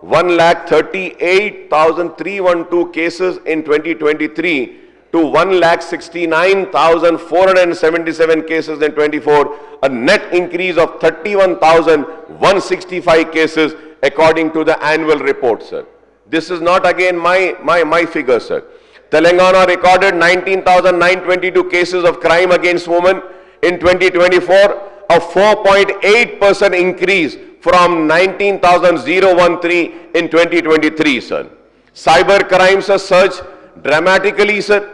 1,38,312 cases in 2023 to 1,69,477 cases in 24, a net increase of 31,165 cases according to the annual report, sir. This is not again my figure, sir. Telangana recorded 19,922 cases of crime against women in 2024, a 4.8% increase from 19,013 in 2023, sir. Cyber crimes have surged dramatically, sir,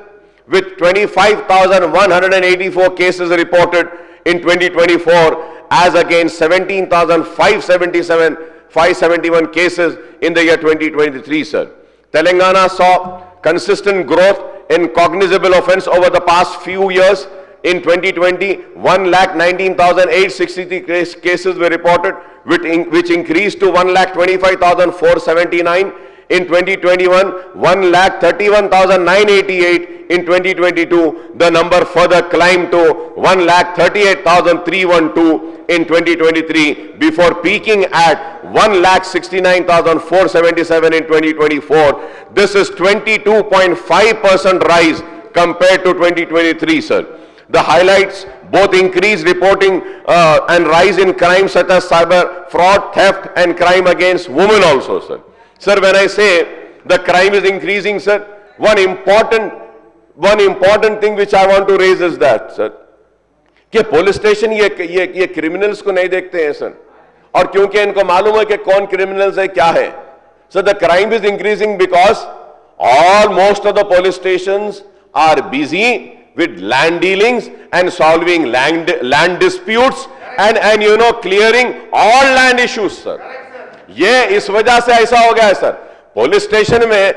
with 25,184 cases reported in 2024 as against 17,571 cases in the year 2023, sir. Telangana saw consistent growth in cognizable offense over the past few years. In 2020, 1,19,863 cases were reported, which increased to 1,25,479 in 2021, 1,31,988 in 2022. The number further climbed to 1,38,312 in 2023 before peaking at 1,69,477 in 2024. This is 22.5% rise compared to 2023, sir. The highlights both increased reporting and rise in crime such as cyber fraud, theft and crime against women also, sir. Sir, when I say the crime is increasing, sir, one important thing which I want to raise is that, sir, कि police station ये criminals को नहीं देखते हैं, sir, और क्योंकि इनको मालूम है कि कौन क्रिमिनल्स है, क्या है, sir, the crime is increasing because most of the police stations are busy with land dealings and solving land disputes and clearing all land issues, sir. ये इस वजह से ऐसा हो गया है, सर. पुलिस स्टेशन में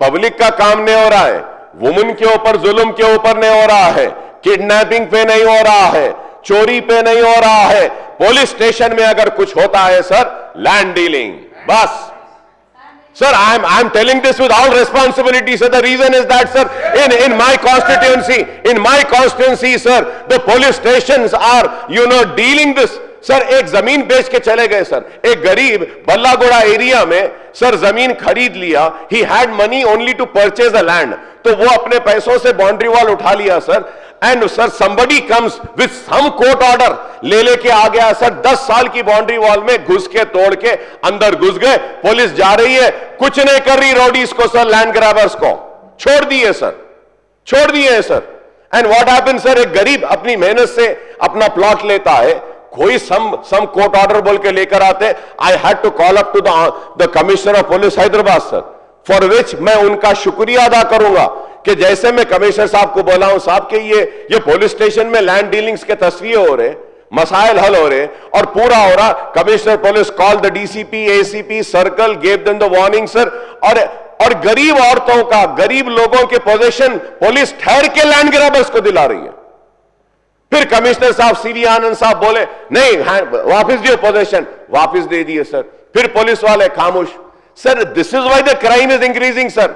पब्लिक का काम नहीं हो रहा है, वुमेन के ऊपर जुल्म के ऊपर नहीं हो रहा है, किडनैपिंग पे नहीं हो रहा है, चोरी पे नहीं हो रहा है. पुलिस स्टेशन में अगर कुछ होता है, सर, लैंड डीलिंग, बस. Sir, I'm telling this with all responsibility, sir. The reason is that, sir, in my constituency, sir, the police stations are, dealing this. Sir, एक जमीन बेच के चले गए, सर. एक गरीब बल्लागोड़ा एरिया में, सर, जमीन खरीद लिया. He had money only to purchase the land. तो वो अपने पैसों से बाउंड्री वॉल उठा लिया, sir. And sir, somebody comes with some court order, लेके आ गया, सर. 10 साल की बाउंड्री वॉल में घुस के तोड़ के अंदर घुस गए. पुलिस जा रही है, कुछ नहीं कर रही रोडीज को, सर, लैंड ग्रैबर्स को छोड़ दिए, सर, छोड़ दिए, sir. And what happened, sir, एक गरीब अपनी मेहनत से अपना प्लॉट लेता है, कोई सम कोर्ट ऑर्डर बोल के लेकर आते. I had to call up to the commissioner of police Hyderabad, sir, for which मैं उनका शुक्रिया अदा करूंगा कि जैसे मैं कमिश्नर साहब को बोला हूं, साहब के ये पुलिस स्टेशन में लैंड डीलिंग्स के तस्वीर हो रहे, मसाइल हल हो रहे और पूरा हो रहा. Commissioner police call the DCP, ACP, circle, gave them the warning, sir. और गरीब औरतों का, गरीब लोगों के पोजीशन पुलिस ठहर के लैंड ग्रैबर्स को दिला रही है. फिर कमिश्नर साहब सीवी आनंद साहब बोले नहीं, वापस दियो पोजीशन, वापस दे दिए, सर. फिर पुलिस वाले खामोश. Sir, this is why the crime is increasing, sir.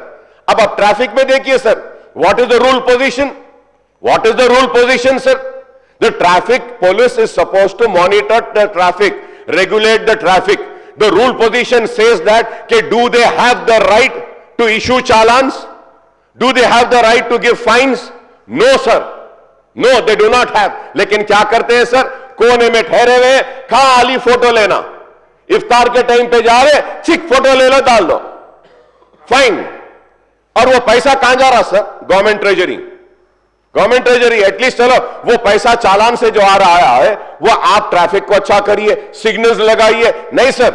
अब आप ट्रैफिक में देखिए, sir, what is the rule position, what is the rule position, sir. The traffic police is suppose to monitor the traffic, regulate the traffic. The rule position says that कि do they have the right to issue challans, do they have the right to give fines? No, sir, no, they do not have. लेकिन क्या करते हैं, sir, कोने में ठहरे हुए, खाली फोटो लेना. इफ्तार के टाइम पे जा रहे, चिक फोटो ले लो, डाल दो, फाइन. और वो पैसा कहां जा रहा, sir? Government treasury. Government treasury. At least चलो वो पैसा चालान से जो आ रहा है, वो आप ट्रैफिक को अच्छा करिए, सिग्नल्स लगाइए. नहीं, सर,